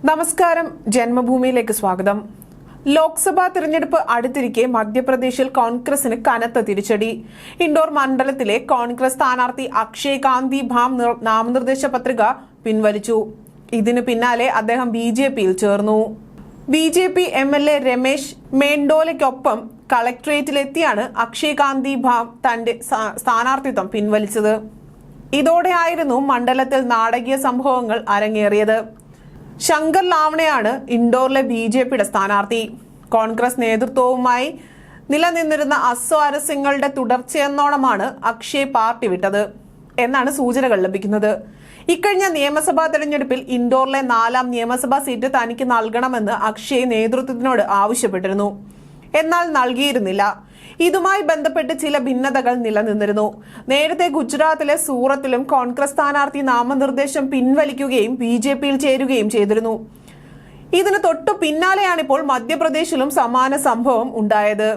നമസ്കാരം, ജന്മഭൂമിയിലേക്ക് സ്വാഗതം. ലോക്സഭാ തിരഞ്ഞെടുപ്പ് അടുത്തിരിക്കെ മധ്യപ്രദേശിൽ കോൺഗ്രസിന് കനത്ത തിരിച്ചടി. ഇൻഡോർ മണ്ഡലത്തിലെ കോൺഗ്രസ് സ്ഥാനാർത്ഥി അക്ഷയ് കാന്തി ഭാം നാമനിർദ്ദേശ പത്രിക പിൻവലിച്ചു. ഇതിനു പിന്നാലെ അദ്ദേഹം BJPയിൽ ചേർന്നു. BJP MLA രമേശ് മേണ്ടോലയ്ക്കൊപ്പം കളക്ടറേറ്റിലെത്തിയാണ് അക്ഷയ് കാന്തി ഭാം തന്റെ സ്ഥാനാർത്ഥിത്വം പിൻവലിച്ചത്. ഇതോടെയായിരുന്നു മണ്ഡലത്തിൽ നാടകീയ സംഭവങ്ങൾ അരങ്ങേറിയത്. ശങ്കർ ലാവ്ണയാണ് ഇൻഡോറിലെ BJPയുടെ സ്ഥാനാർത്ഥി. കോൺഗ്രസ് നേതൃത്വവുമായി നിലനിന്നിരുന്ന അസ്വാരസ്യങ്ങളുടെ തുടർച്ചയെന്നോണമാണ് അക്ഷയ് പാർട്ടി വിട്ടത് എന്നാണ് സൂചനകൾ ലഭിക്കുന്നത്. ഇക്കഴിഞ്ഞ നിയമസഭാ തെരഞ്ഞെടുപ്പിൽ ഇൻഡോറിലെ 4ാം നിയമസഭാ സീറ്റ് തനിക്ക് നൽകണമെന്ന് അക്ഷയ് നേതൃത്വത്തിനോട് ആവശ്യപ്പെട്ടിരുന്നു. എന്നാൽ നൽകിയിരുന്നില്ല. ഇതുമായി ബന്ധപ്പെട്ട് ചില ഭിന്നതകൾ നിലനിന്നിരുന്നു. നേരത്തെ ഗുജറാത്തിലെ സൂറത്തിലും കോൺഗ്രസ് സ്ഥാനാർത്ഥി നാമനിർദ്ദേശം പിൻവലിക്കുകയും BJPയിൽ ചേരുകയും ചെയ്തിരുന്നു. ഇതിന് തൊട്ടു പിന്നാലെയാണിപ്പോൾ മധ്യപ്രദേശിലും സമാന സംഭവം ഉണ്ടായത്.